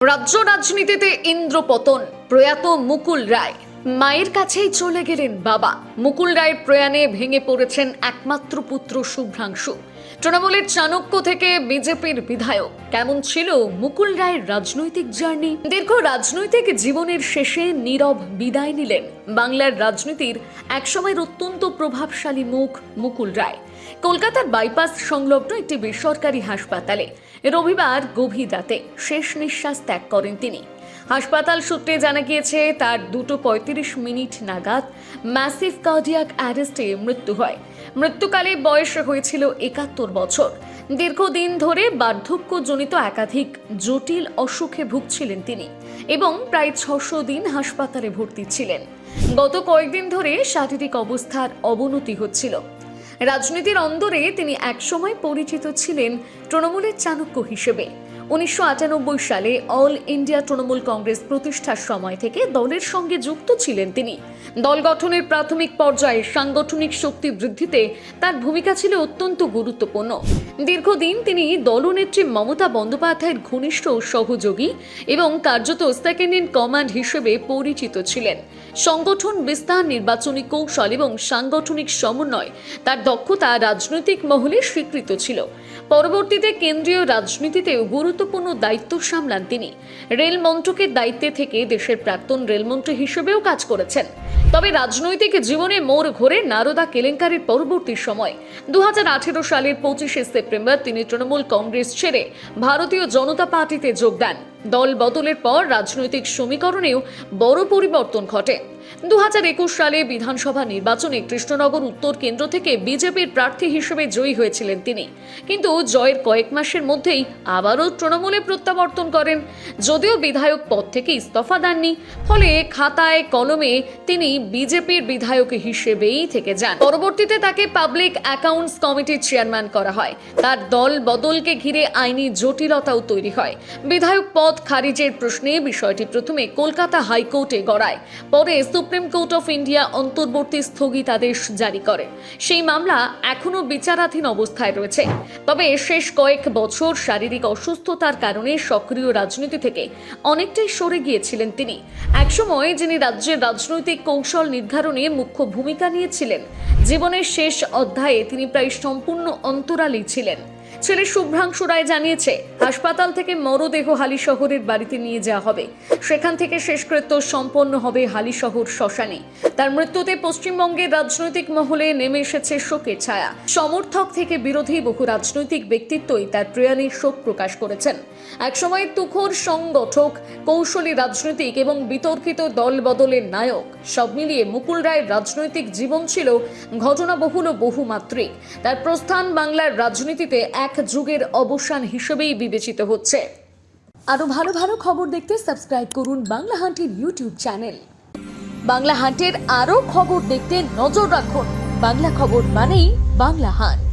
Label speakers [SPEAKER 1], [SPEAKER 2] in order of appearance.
[SPEAKER 1] রাজ্য রাজনীতিতে ইন্দ্রপতন, প্রয়াত মুকুল রায়। মায়ের কাছেই চলে গেলেন বাবা। মুকুল রায়ের প্রয়াণে ভেঙে পড়েছেন একমাত্র পুত্র শুভ্রাংশু। তৃণমূলের চাণক্য থেকে বিজেপির বিধায়ক। কেমন ছিল মুকুল রায়ের রাজনৈতিক জার্নি? দীর্ঘ রাজনৈতিক জীবনের শেষে নীরব বিদায় নিলেন বাংলার রাজনীতির একসময়ের অত্যন্ত প্রভাবশালী মুখ মুকুল রায়। কলকাতার বাইপাস সংলগ্ন একটি বেসরকারি হাসপাতালে রবিবার গভীর রাতে শেষ নিঃশ্বাস ত্যাগ করেন তিনি। হাসপাতাল সূত্রে জানা গিয়েছে তার 2:35 নাগাদ ম্যাসিভ কার্ডিয়াক অ্যারেস্টে মৃত্যু হয়। মৃত্যুকালে বয়স হয়েছিল 71 বছর। দীর্ঘদিন ধরে বার্ধক্যজনিত একাধিক জটিল অসুখে ভুগছিলেন তিনি এবং প্রায় 600 দিন হাসপাতালে ভর্তি ছিলেন। গত কয়েকদিন ধরে শারীরিক অবস্থার অবনতি হচ্ছিল। রাজনীতির অন্দরে তিনি একসময় পরিচিত ছিলেন তৃণমূলের চাণক্য হিসেবে। 1998 সালে অল ইন্ডিয়া তৃণমূল কংগ্রেস প্রতিষ্ঠার সময় থেকে দলের সঙ্গে যুক্ত ছিলেন তিনি। দল গঠনের প্রাথমিক পর্যায়ে সাংগঠনিক শক্তি বৃদ্ধিতে তার ভূমিকা ছিল অত্যন্ত গুরুত্বপূর্ণ। দীর্ঘদিন তিনি দলনেত্রী মমতা বন্দ্যোপাধ্যায়ের ঘনিষ্ঠ সহযোগী এবং কার্যত সেকেন্ড ইন কমান্ড হিসেবে পরিচিত ছিলেন। সংগঠন বিস্তার, নির্বাচনী কৌশল এবং সাংগঠনিক সমন্বয় তার দক্ষতা রাজনৈতিক মহলে স্বীকৃত ছিল। পরবর্তীতে কেন্দ্রীয় রাজনীতিতেও গুরুত্বপূর্ণ দায়িত্ব সামলান তিনি। রেল মন্ত্রকের দায়িত্বে থেকে দেশের প্রাক্তন রেলমন্ত্রী হিসেবেও কাজ করেছেন। তবে রাজনৈতিক জীবনে মোড় ঘোরে নারদা কেলেঙ্কারির পরবর্তী সময়। 2018 সালের 25 সেপ্টেম্বর তিনি তৃণমূল কংগ্রেস ছেড়ে ভারতীয় জনতা পার্টিতে যোগ দেন। দল বদলের পর রাজনৈতিক সমীকরণেও বড় পরিবর্তন ঘটে। 2021 সালে বিধানসভা নির্বাচনে কৃষ্ণনগর উত্তর কেন্দ্র থেকে বিজেপির প্রার্থী হিসেবে জয়ী হয়েছিলেন তিনি, কিন্তু জয়ের কয়েক মাসের মধ্যেই আবারও তৃণমূলে প্রত্যাবর্তন করেন। যদিও বিধায়ক পদ থেকে ইস্তফা দেননি, ফলে খাতায় কলমে তিনি বিজেপির বিধায়ক হিসেবেই থেকে যান। পরবর্তীতে তাকে পাবলিক অ্যাকাউন্টস কমিটির চেয়ারম্যান করা হয়। তার দল বদলকে ঘিরে আইনি জটিলতাও তৈরি হয়। বিধায়ক পদ খারিজের প্রশ্নে বিষয়টি প্রথমে কলকাতা হাইকোর্টে গড়ায়, পরে সুপ্রিম কোর্ট অফ ইন্ডিয়া অন্তর্বর্তী স্থগিতাদেশ জারি করে। সেই মামলা এখনো বিচারাধীন অবস্থায় রয়েছে। তবে শেষ কয়েক বছর শারীরিক অসুস্থতার কারণে সক্রিয় রাজনীতি থেকে অনেকটাই সরে গিয়েছিলেন তিনি। একসময় যিনি রাজ্যের রাজনৈতিক কৌশল নির্ধারণে মুখ্য ভূমিকা নিয়েছিলেন, জীবনের শেষ অধ্যায়ে তিনি প্রায় সম্পূর্ণ অন্তরালেই ছিলেন। ছেলে শুভ্রাংশু রায় জানিয়েছে, হাসপাতাল থেকে মরদেহ হালিশহরের বাড়িতে নিয়ে যাওয়া হবে। সেখান থেকে শেষকৃত্য সম্পন্ন হবে হালিশহর শ্মশানে। তার মৃত্যুতে পশ্চিমবঙ্গের রাজনৈতিক মহলে নেমে এসেছে শোকের ছায়া। সমর্থক থেকে বিরোধী বহু রাজনৈতিক ব্যক্তিত্বই তার প্রয়াণে শোক প্রকাশ করেছেন। একসময় তুখোর সংগঠক, কৌশলী রাজনৈতিক এবং বিতর্কিত দল বদলের নায়ক, সব মিলিয়ে মুকুল রায়ের রাজনৈতিক জীবন ছিল ঘটনাবহুল ও বহুমাত্রিক। তার প্রস্থান বাংলার রাজনীতিতে এক যুগের অবসান হিসেবেই বিবেচিত হচ্ছে। আরো ভালো ভালো খবর দেখতে সাবস্ক্রাইব করুন বাংলা হান্টের ইউটিউব চ্যানেল। বাংলা হান্টের আরো খবর দেখতে নজর রাখুন। বাংলা খবর মানেই বাংলা হান্ট।